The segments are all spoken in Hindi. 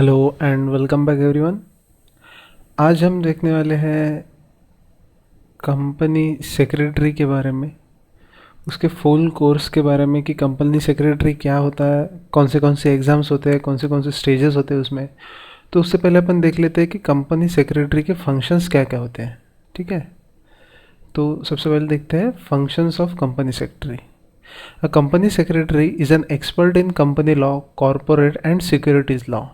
Hello and welcome back everyone. आज हम देखने वाले हैं कंपनी सेक्रेटरी के बारे में, उसके फुल कोर्स के बारे में कि कंपनी सेक्रेटरी क्या होता है, कौन से एग्ज़ाम्स होते हैं, कौन से स्टेजेस होते हैं उसमें। तो उससे पहले अपन देख लेते हैं कि कंपनी सेक्रेटरी के फंक्शंस क्या क्या होते हैं। ठीक है, तो सबसे पहले देखते हैं functions of company secretary. A company secretary is an expert in company law, corporate and securities law.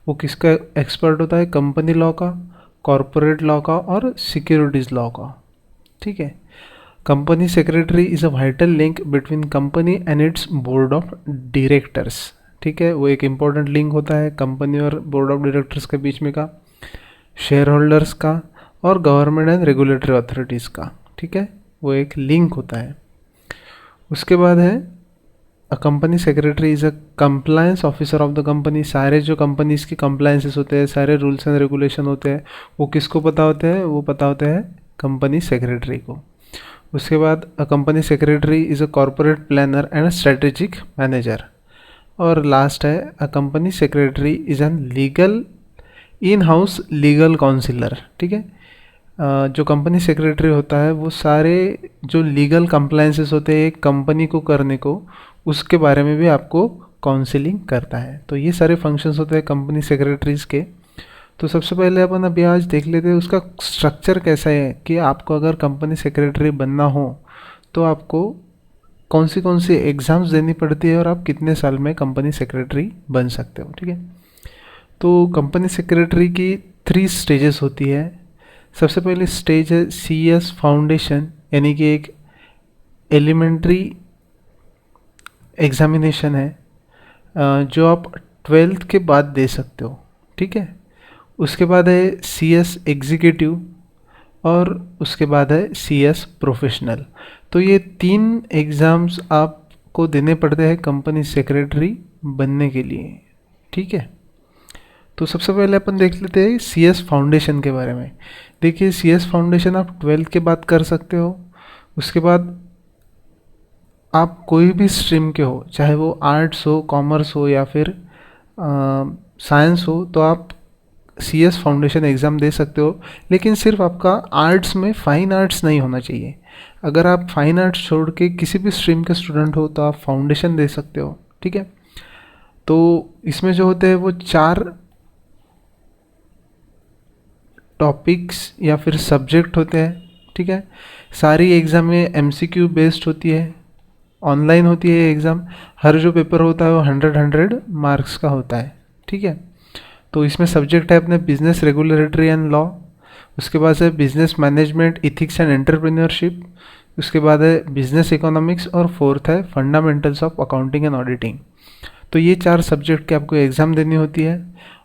वो किसका एक्सपर्ट होता है? कंपनी लॉ का, कॉरपोरेट लॉ का और सिक्योरिटीज़ लॉ का। ठीक है। Company secretary is a vital link between company and it's board of directors. ठीक है, वो एक इम्पॉर्टेंट लिंक होता है कंपनी और बोर्ड ऑफ डायरेक्टर्स के बीच में का, शेयर होल्डर्स का और गवर्नमेंट एंड रेगुलेटरी अथॉरिटीज़ का। ठीक है, वो एक लिंक होता है। उसके बाद है a company secretary is a compliance officer of the company. सारे जो कंपनीज की कंप्लायंसेस होते हैं, सारे रूल्स एंड रेगुलेशन होते हैं, वो किसको पता होते हैं? वो पता होते हैं कंपनी सेक्रेटरी को। उसके बाद a company secretary is a corporate planner and strategic manager. और लास्ट है a company secretary is an legal in house legal counsellor. ठीक है, जो कंपनी सेक्रेटरी होता है वो सारे जो लीगल कंप्लायंसेस होते हैं एक कंपनी को करने को, उसके बारे में भी आपको काउंसलिंग करता है। तो ये सारे फंक्शंस होते हैं कंपनी सेक्रेटरीज के। तो सबसे पहले अपन अभी आज देख लेते हैं उसका स्ट्रक्चर कैसा है कि आपको अगर कंपनी सेक्रेटरी बनना हो तो आपको कौन सी एग्ज़ाम्स देनी पड़ती है और आप कितने साल में कंपनी सेक्रेटरी बन सकते हो। ठीक है, तो कंपनी सेक्रेटरी की 3 स्टेजेस होती है। सबसे पहले स्टेज है CS फाउंडेशन, यानी कि एक एलिमेंट्री एग्जामिनेशन है जो आप 12th के बाद दे सकते हो। ठीक है, उसके बाद है CS एग्जीक्यूटिव और उसके बाद है CS प्रोफेशनल। तो ये 3 एग्ज़ाम्स आपको देने पड़ते हैं कंपनी सेक्रेटरी बनने के लिए। ठीक है, तो सबसे पहले अपन देख लेते हैं CS फाउंडेशन के बारे में। देखिए, CS फाउंडेशन आप 12th के बाद कर सकते हो। उसके बाद आप कोई भी स्ट्रीम के हो, चाहे वो आर्ट्स हो, कॉमर्स हो या फिर साइंस हो, तो आप CS फाउंडेशन एग्ज़ाम दे सकते हो। लेकिन सिर्फ आपका आर्ट्स में फाइन आर्ट्स नहीं होना चाहिए। अगर आप फाइन आर्ट्स छोड़ के किसी भी स्ट्रीम के स्टूडेंट हो तो आप फाउंडेशन दे सकते हो। ठीक है, तो इसमें जो होते हैं वो 4 टॉपिक्स या फिर सब्जेक्ट होते हैं। ठीक है, सारी एग्ज़ाम में MCQ बेस्ड होती है, ऑनलाइन होती है एग्ज़ाम। हर जो पेपर होता है वो 100 मार्क्स का होता है। ठीक है, तो इसमें सब्जेक्ट है अपने बिजनेस रेगुलेटरी एंड लॉ, उसके बाद है business management ethics and entrepreneurship, उसके बाद है बिजनेस इकोनॉमिक्स और फोर्थ है fundamentals of accounting and auditing. तो ये 4 सब्जेक्ट के आपको एग्ज़ाम देनी होती है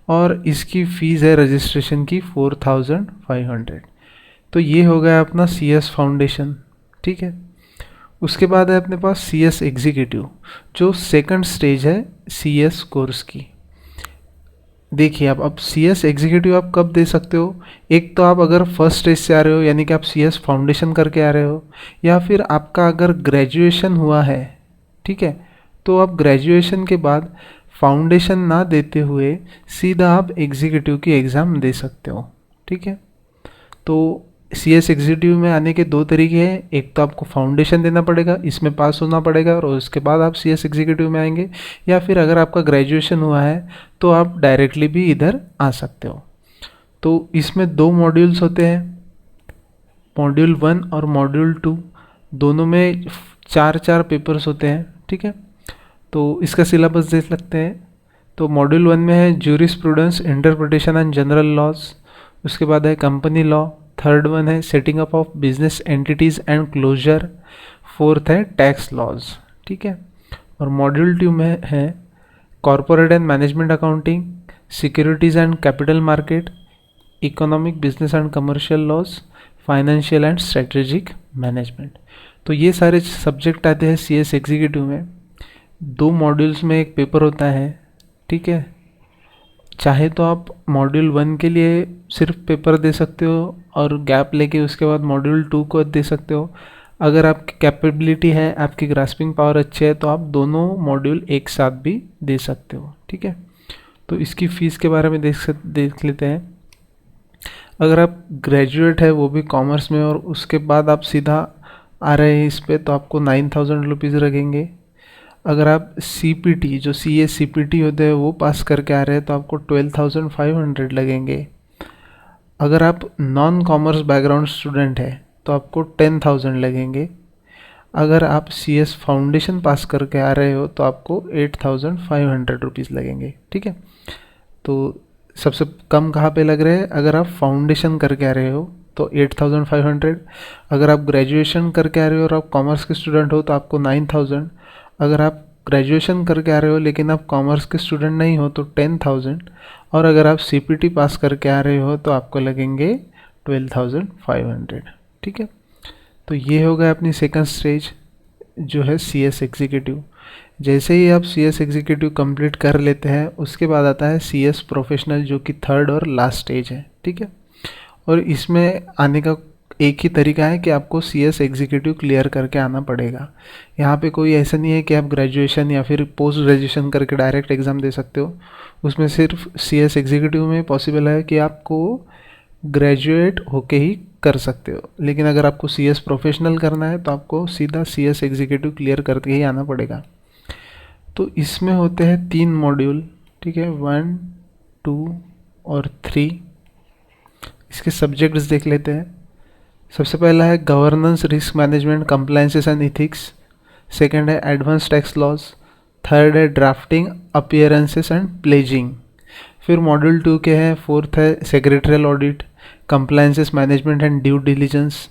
और इसकी फ़ीस है रजिस्ट्रेशन की 4500। तो ये हो गया अपना CS फाउंडेशन। ठीक है, उसके बाद है अपने पास CS एग्जीक्यूटिव, जो सेकंड स्टेज है CS कोर्स की। देखिए, आप अब CS एग्जीक्यूटिव आप कब दे सकते हो? एक तो आप अगर फर्स्ट स्टेज से आ रहे हो, यानी कि आप CS फाउंडेशन करके आ रहे हो, या फिर आपका अगर ग्रेजुएशन हुआ है। ठीक है, तो आप ग्रेजुएशन के बाद फाउंडेशन ना देते हुए सीधा आप एग्जीक्यूटिव की एग्ज़ाम दे सकते हो। ठीक है, तो CS एग्जीक्यूटिव में आने के 2 तरीके हैं। एक तो आपको फाउंडेशन देना पड़ेगा, इसमें पास होना पड़ेगा और उसके बाद आप CS एग्जीक्यूटिव में आएंगे, या फिर अगर आपका ग्रेजुएशन हुआ है तो आप डायरेक्टली भी इधर आ सकते हो। तो इसमें 2 मॉड्यूल्स होते हैं, मॉड्यूल 1 और मॉड्यूल 2। दोनों में 4 पेपर्स होते हैं। ठीक है, तो इसका सिलेबस देख सकते हैं। तो मॉड्यूल 1 में है jurisprudence, interpretation and general laws. उसके बाद है कंपनी लॉ। थर्ड वन है setting up of business entities and closure. Fourth है टैक्स लॉज। ठीक है, और मॉड्यूल 2 में है corporate and management accounting, securities and capital market, economic business and commercial laws, financial and strategic management. तो ये सारे सब्जेक्ट आते हैं CS एग्जीक्यूटिव में। 2 मॉड्यूल्स में एक पेपर होता है। ठीक है, चाहे तो आप मॉड्यूल 1 के लिए सिर्फ पेपर दे सकते हो और गैप लेके उसके बाद मॉड्यूल 2 को दे सकते हो। अगर आपकी कैपेबिलिटी है, आपकी ग्रास्पिंग पावर अच्छी है, तो आप दोनों मॉड्यूल एक साथ भी दे सकते हो। ठीक है, तो इसकी फ़ीस के बारे में देख लेते हैं। अगर आप ग्रेजुएट है वो भी कॉमर्स में और उसके बाद आप सीधा आ रहे हैं इस पे, तो आपको 9,000 रुपीज़ लगेंगे। अगर आप CPT जो CA CPT होते हैं वो पास करके आ रहे हैं तो आपको 12,500 लगेंगे। अगर आप नॉन कॉमर्स बैकग्राउंड स्टूडेंट है तो आपको 10,000 लगेंगे। अगर आप CS फाउंडेशन पास करके आ रहे हो तो आपको 8,500 रुपीज़ लगेंगे। ठीक है, तो सबसे कम कहाँ पे लग रहे हैं? अगर आप फाउंडेशन करके आ रहे हो तो 8,500। अगर आप ग्रेजुएशन करके आ रहे हो और आप कॉमर्स के स्टूडेंट हो तो आपको 9,000। अगर आप ग्रेजुएशन करके आ रहे हो लेकिन आप कॉमर्स के स्टूडेंट नहीं हो तो 10,000। और अगर आप CPT पास करके आ रहे हो तो आपको लगेंगे 12,500। ठीक है, तो ये हो गया अपनी सेकंड स्टेज जो है CS एग्जीक्यूटिव। जैसे ही आप CS एग्जीक्यूटिव कंप्लीट कर लेते हैं उसके बाद आता है CS प्रोफेशनल जो कि थर्ड और लास्ट स्टेज है। ठीक है, और इसमें आने का एक ही तरीका है कि आपको CS एग्जीक्यूटिव क्लियर करके आना पड़ेगा। यहाँ पे कोई ऐसा नहीं है कि आप ग्रेजुएशन या फिर पोस्ट ग्रेजुएशन करके डायरेक्ट एग्ज़ाम दे सकते हो। उसमें सिर्फ CS एग्जीक्यूटिव में पॉसिबल है कि आपको ग्रेजुएट होके ही कर सकते हो, लेकिन अगर आपको CS प्रोफेशनल करना है तो आपको सीधा CS एग्जीक्यूटिव क्लियर करके ही आना पड़ेगा। तो इसमें होते हैं 3 मॉड्यूल। ठीक है, 1, 2 और 3। इसके सब्जेक्ट्स देख लेते हैं। सबसे पहला है governance, risk management, compliances and ethics. Second है एडवांस टैक्स लॉज। थर्ड है ड्राफ्टिंग, अपीयरेंसेस एंड प्लेजिंग। फिर मॉड्यूल 2 के हैं, फोर्थ है secretarial audit, compliances management and due diligence.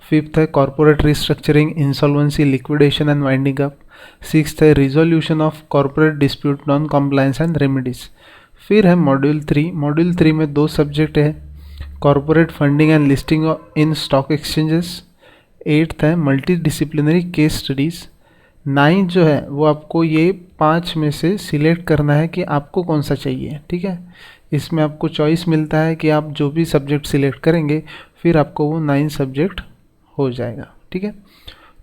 Fifth है corporate restructuring, insolvency, liquidation and winding up. Sixth है resolution of corporate dispute, non compliance and remedies. फिर है मॉड्यूल 3। मॉड्यूल 3 में 2 सब्जेक्ट है, corporate funding and listing in stock exchanges. Eighth है मल्टी डिसिप्लिनरी केस स्टडीज़। 9 जो है वो आपको ये 5 में से सिलेक्ट करना है कि आपको कौन सा चाहिए। ठीक है, इसमें आपको चॉइस मिलता है कि आप जो भी सब्जेक्ट सिलेक्ट करेंगे फिर आपको वो 9 सब्जेक्ट हो जाएगा। ठीक है,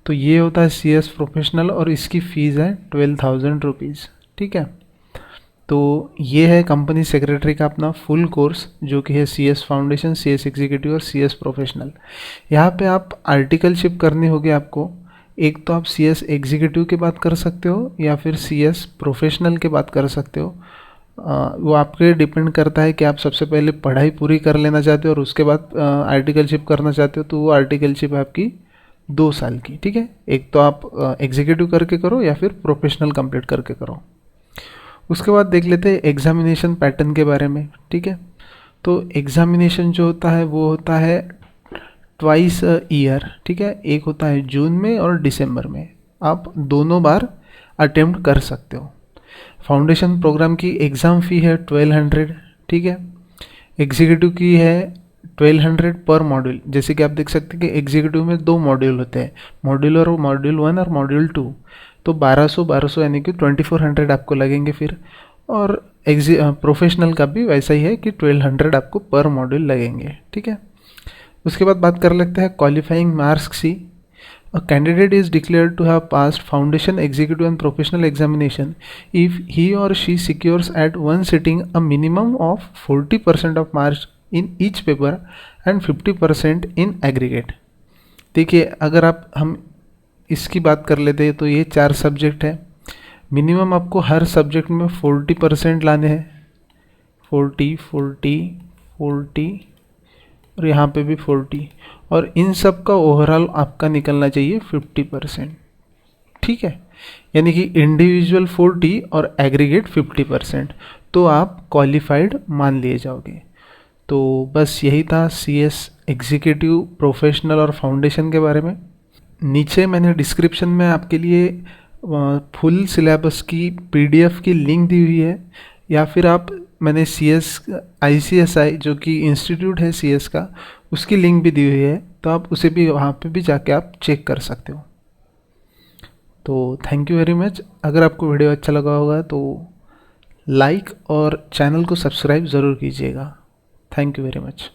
तो ये होता है CS प्रोफेशनल और इसकी फ़ीस है 12,000 रुपीज़। ठीक है, तो ये है कंपनी सेक्रेटरी का अपना फुल कोर्स जो कि है CS फाउंडेशन, CS एग्जीक्यूटिव और CS प्रोफेशनल। यहाँ पे आप आर्टिकलशिप करनी होगी आपको। एक तो आप CS एग्जीक्यूटिव की बात कर सकते हो या फिर CS प्रोफेशनल की बात कर सकते हो। वो आपके डिपेंड करता है कि आप सबसे पहले पढ़ाई पूरी कर लेना चाहते हो और उसके बाद आर्टिकलशिप करना चाहते हो, तो वो आर्टिकलशिप है आपकी 2 साल की। ठीक है, एक तो आप एग्जीक्यूटिव करके करो या फिर प्रोफेशनल कंप्लीट करके करो। उसके बाद देख लेते हैं एग्जामिनेशन पैटर्न के बारे में। ठीक है, तो एग्जामिनेशन जो होता है वो होता है ट्वाइस ईयर। ठीक है, एक होता है जून में और दिसंबर में। आप दोनों बार अटेम्प्ट कर सकते हो। फाउंडेशन प्रोग्राम की एग्ज़ाम फ़ी है 1200। ठीक है, एग्जीक्यूटिव की है 1200 पर मॉड्यूल। जैसे कि आप देख सकते हैं कि एग्जीक्यूटिव में 2 मॉड्यूल होते हैं, मॉड्यूल 1 और मॉड्यूल 2। तो 1200 यानी कि 2400 आपको लगेंगे फिर। और प्रोफेशनल का भी वैसा ही है कि 1200 आपको पर मॉड्यूल लगेंगे। ठीक है, उसके बाद बात कर लेते हैं क्वालिफाइंग मार्क्स की। A candidate is declared to have passed foundation, executive and professional examination if he or she secures at one sitting a minimum of 40% of marks in each paper and 50% in aggregate। देखिए, अगर हम इसकी बात कर लेते हैं तो ये 4 सब्जेक्ट है। मिनिमम आपको हर सब्जेक्ट में 40% लाने हैं, 40 40 40 और यहाँ पे भी 40, और इन सब का ओवरऑल आपका निकलना चाहिए 50%। ठीक है, यानी कि इंडिविजुअल 40 और एग्रीगेट 50%, तो आप क्वालिफाइड मान लिए जाओगे। तो बस यही था CS एग्जीक्यूटिव, प्रोफेशनल और फाउंडेशन के बारे में। नीचे मैंने डिस्क्रिप्शन में आपके लिए फुल सिलेबस की PDF की लिंक दी हुई है, या फिर मैंने CS ICSI जो कि इंस्टीट्यूट है CS का, उसकी लिंक भी दी हुई है, तो आप उसे भी वहाँ पे भी जाके आप चेक कर सकते हो। तो थैंक यू वेरी मच। अगर आपको वीडियो अच्छा लगा होगा तो लाइक और चैनल को सब्सक्राइब ज़रूर कीजिएगा। Thank you very much.